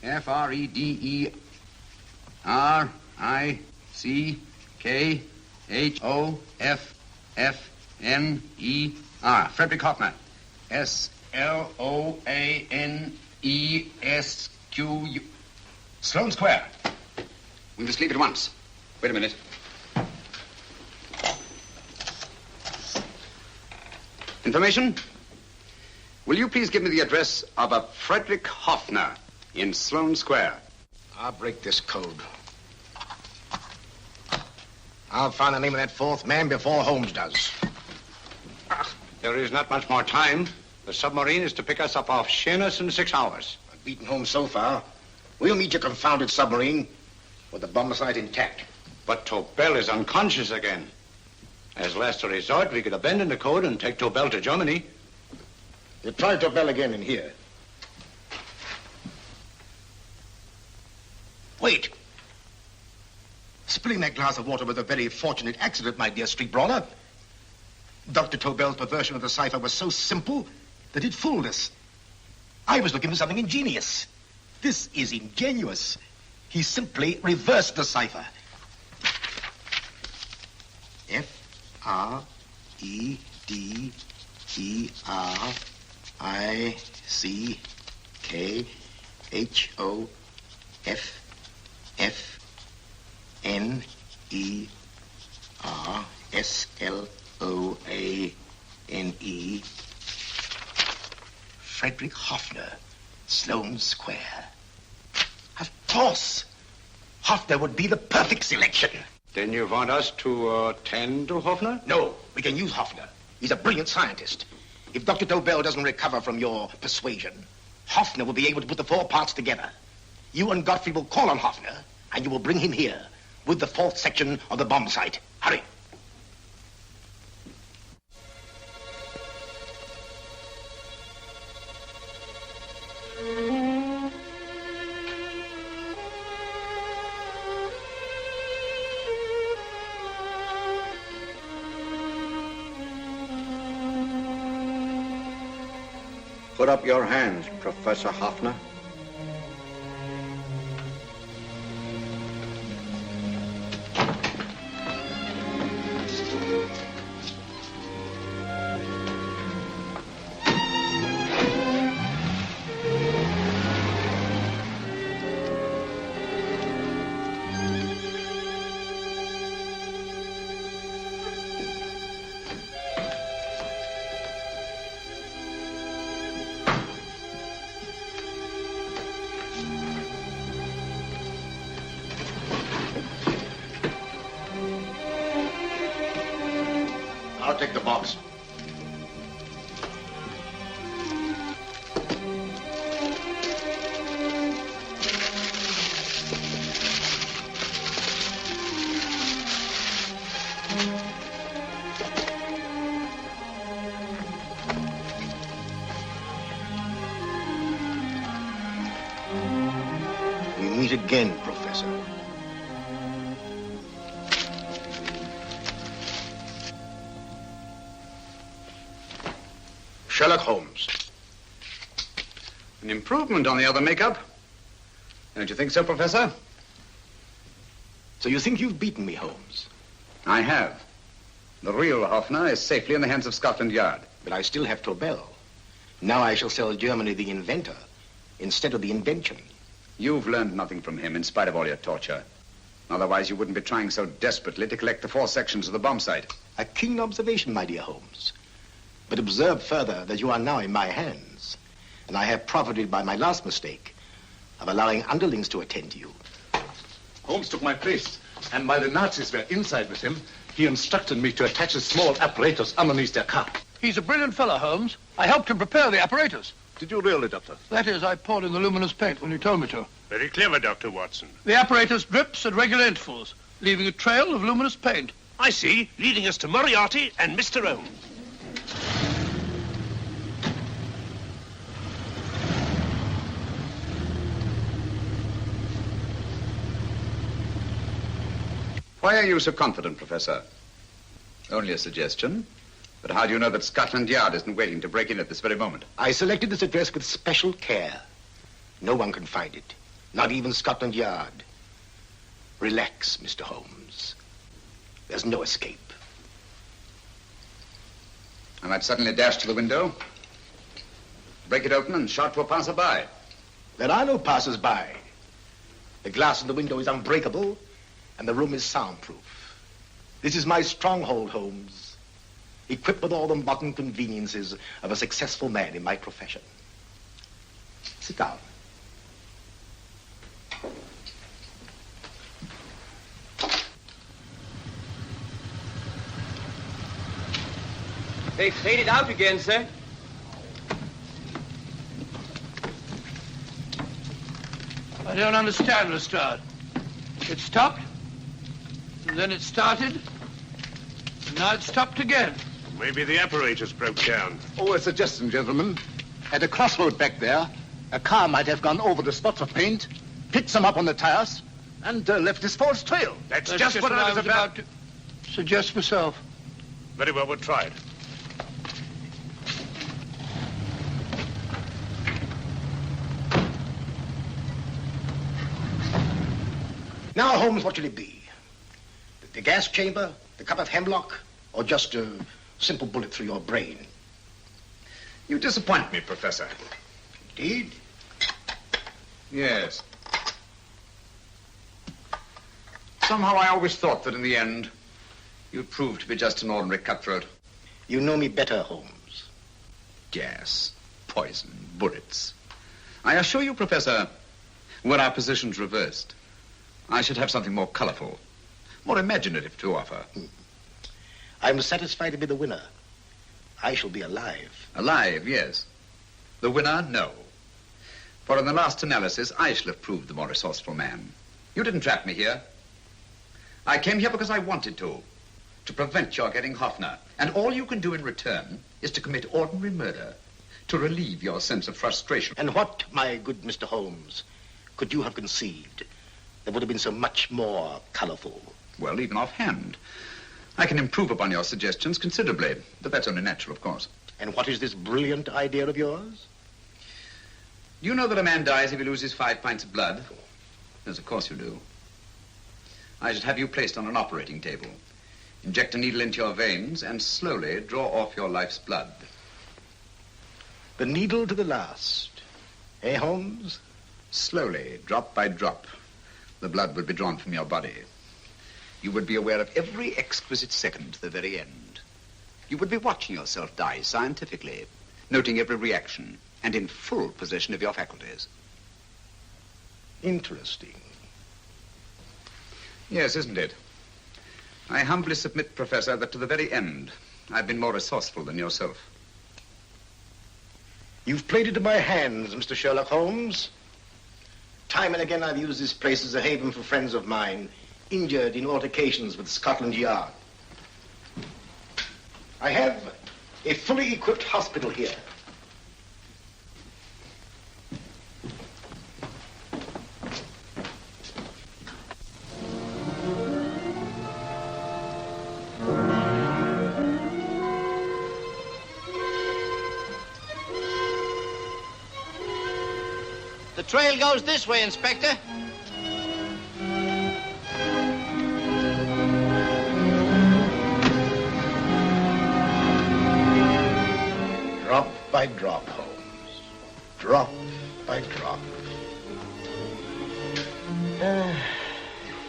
F-R-E-D-E-R-I-C-K-H-O-F-F-N-E-R. Frederick Hoffner. S-L-O-A-N-E-S-Q-U. Sloane Square. We must leave at once. Wait a minute. Information? Will you please give me the address of a Frederick Hoffner in Sloane Square? I'll break this code. I'll find the name of that 4th man before Holmes does. There is not much more time. The submarine is to pick us up off Sheerness in 6 hours. I've beaten Holmes so far. We'll meet your confounded submarine with the bomb site intact. But Tobel is unconscious again. As last resort, we could abandon the code and take Tobel to Germany. You try Tobel again in here. Wait. Spilling that glass of water was a very fortunate accident, my dear street brawler. Dr. Tobel's perversion of the cipher was so simple that it fooled us. I was looking for something ingenious. This is ingenious. He simply reversed the cipher. F-R-E-D-E-R-I-C-K-H-O-F-F-N-E-R-S-L-O-A-N-E. Frederick Hoffner, Sloane Square. Of course. Hoffner would be the perfect selection. Then you want us to tend to Hoffner? No, we can use Hoffner. He's a brilliant scientist. If Dr. Tobel doesn't recover from your persuasion, Hoffner will be able to put the 4 parts together. You and Godfrey will call on Hoffner, and you will bring him here with the 4th section of the bomb site. Hurry. Put up your hands, Professor Hoffner. I'll take the box. We meet again, Professor. Sherlock Holmes. An improvement on the other makeup. Don't you think so, Professor? So you think you've beaten me, Holmes? I have. The real Hoffner is safely in the hands of Scotland Yard. But I still have Tobel. Now I shall sell Germany the inventor instead of the invention. You've learned nothing from him in spite of all your torture. Otherwise, you wouldn't be trying so desperately to collect the 4 sections of the bomb site. A keen observation, my dear Holmes. But observe further that you are now in my hands, and I have profited by my last mistake of allowing underlings to attend to you. Holmes took my place, and while the Nazis were inside with him, he instructed me to attach a small apparatus underneath their car. He's a brilliant fellow, Holmes. I helped him prepare the apparatus. Did you really, Doctor? That is, I poured in the luminous paint when you told me to. Very clever, Dr. Watson. The apparatus drips at regular intervals, leaving a trail of luminous paint. I see, leading us to Moriarty and Mr. Holmes. Why are you so confident, Professor? Only a suggestion. But how do you know that Scotland Yard isn't waiting to break in at this very moment? I selected this address with special care. No one can find it, not even Scotland Yard. Relax, Mr. Holmes. There's no escape. I might suddenly dash to the window, break it open, and shout to a passerby. There are no passers-by. The glass in the window is unbreakable, and the room is soundproof. This is my stronghold, Holmes, equipped with all the modern conveniences of a successful man in my profession. Sit down. They faded out again, sir. I don't understand, Lestrade. It stopped, and then it started, and now it stopped again. Maybe the apparatus broke down. Oh, a suggestion, gentlemen. At a crossroad back there, a car might have gone over the spots of paint, picked some up on the tires, and left this false trail. That's just what I was about to suggest myself. Very well, we'll try it. Now, Holmes, what should it be? The gas chamber, the cup of hemlock, or just a simple bullet through your brain? You disappoint me, Professor. Indeed? Yes. Somehow I always thought that in the end, you'd prove to be just an ordinary cutthroat. You know me better, Holmes. Gas, poison, bullets. I assure you, Professor, were our positions reversed, I should have something more colorful, more imaginative to offer. I'm satisfied to be the winner. I shall be alive. Alive, yes. The winner, no. For in the last analysis, I shall have proved the more resourceful man. You didn't trap me here. I came here because I wanted to prevent your getting Hoffner. And all you can do in return is to commit ordinary murder, to relieve your sense of frustration. And what, my good Mr. Holmes, could you have conceived that would have been so much more colorful? Well, even offhand, I can improve upon your suggestions considerably, but that's only natural, of course. And what is this brilliant idea of yours? You know that a man dies if he loses 5 pints of blood? Yes, of course you do. I should have you placed on an operating table, inject a needle into your veins, and slowly draw off your life's blood. The needle to the last. Eh, Holmes? Slowly, drop by drop, the blood would be drawn from your body. You would be aware of every exquisite second to the very end. You would be watching yourself die scientifically, noting every reaction, and in full possession of your faculties. Interesting. Yes, isn't it? I humbly submit, Professor, that to the very end, I've been more resourceful than yourself. You've played into my hands, Mr. Sherlock Holmes. Time and again I've used this place as a haven for friends of mine, injured in altercations with Scotland Yard. I have a fully equipped hospital here. The trail goes this way, Inspector. Drop by drop, Holmes. Drop by drop.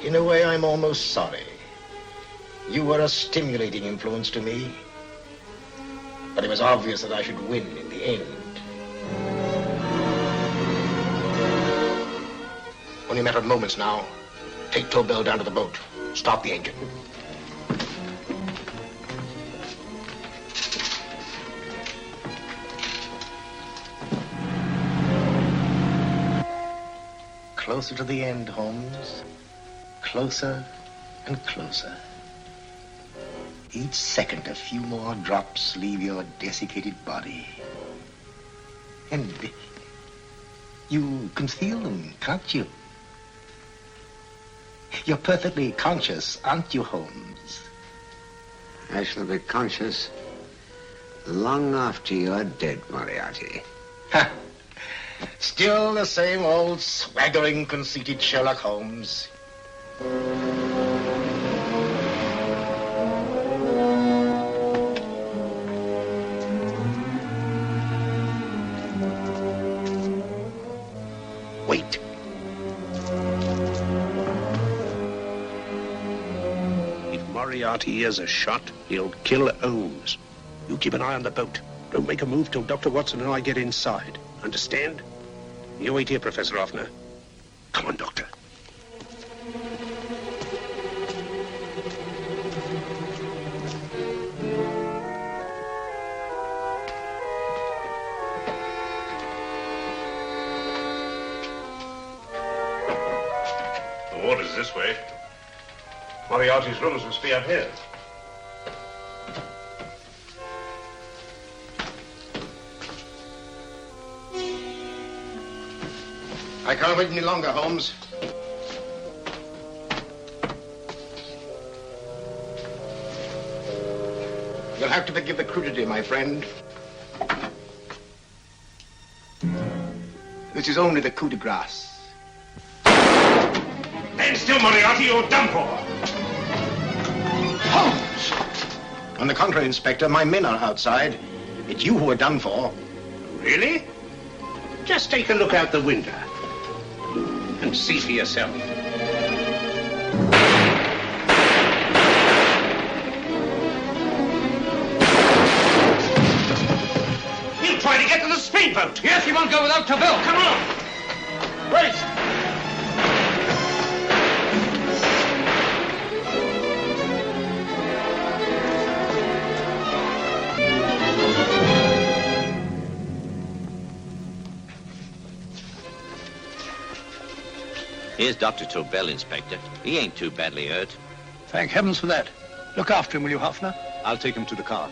In a way, I'm almost sorry. You were a stimulating influence to me. But it was obvious that I should win in the end. Only a matter of moments now. Take Tobel down to the boat. Stop the engine. Closer to the end, Holmes. Closer and closer. Each second, a few more drops leave your desiccated body. And you can feel them, can't you? You're perfectly conscious, aren't you, Holmes? I shall be conscious long after you're dead, Moriarty. Ha! Still the same old swaggering, conceited Sherlock Holmes. Wait. If Moriarty hears a shot, he'll kill Holmes. You keep an eye on the boat. Don't make a move till Dr. Watson and I get inside. Understand? You wait here, Professor Hoffner. Come on, Doctor. The water's this way. Moriarty's rooms must be out here. I can't wait any longer, Holmes. You'll have to forgive the crudity, my friend. This is only the coup de grace. Stand still, Moriarty, you're done for. Holmes! On the contrary, Inspector, my men are outside. It's you who are done for. Really? Just take a look out the window and see for yourself. He'll try to get to the speedboat. Yes, he won't go without Tobel. Come on. Wait. Here's Dr. Tobel, Inspector. He ain't too badly hurt. Thank heavens for that. Look after him, will you, Hoffner? I'll take him to the car.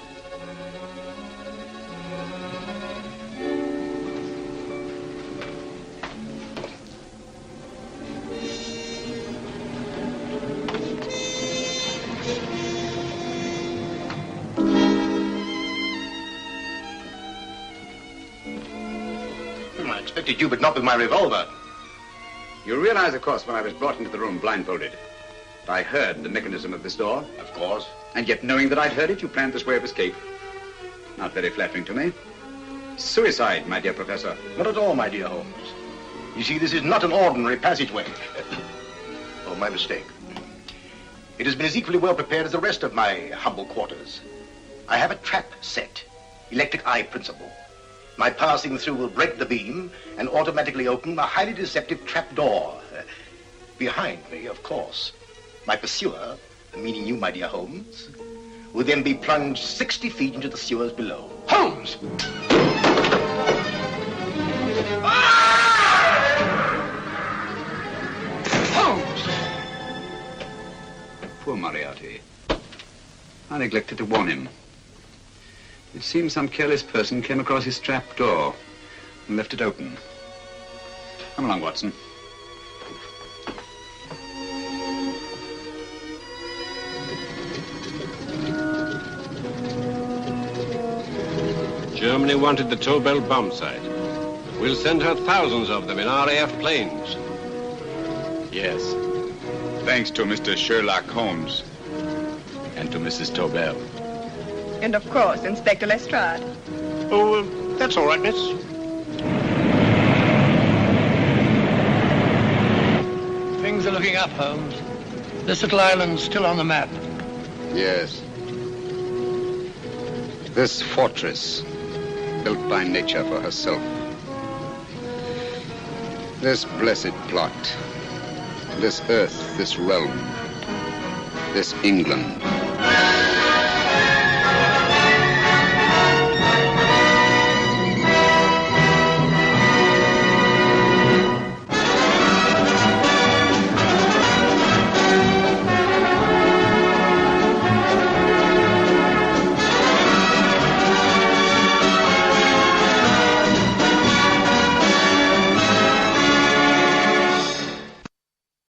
I expected you, but not with my revolver. You realize, of course, when I was brought into the room blindfolded, that I heard the mechanism of this door? Of course. And yet, knowing that I'd heard it, you planned this way of escape. Not very flattering to me. Suicide, my dear Professor. Not at all, my dear Holmes. You see, this is not an ordinary passageway. Oh, my mistake. It has been as equally well prepared as the rest of my humble quarters. I have a trap set, electric eye principle. My passing through will break the beam and automatically open a highly deceptive trap door. Behind me, of course, my pursuer, meaning you, my dear Holmes, will then be plunged 60 feet into the sewers below. Holmes! Holmes! Poor Moriarty. I neglected to warn him. It seems some careless person came across his trap door and left it open. Come along, Watson. Germany wanted the Tobel bomb site. We'll send her thousands of them in RAF planes. Yes. Thanks to Mr. Sherlock Holmes and to Mrs. Tobel. And of course, Inspector Lestrade. Oh, that's all right, miss. Things are looking up, Holmes. This little island's still on the map. Yes. This fortress, built by nature for herself. This blessed plot. This earth, this realm. This England.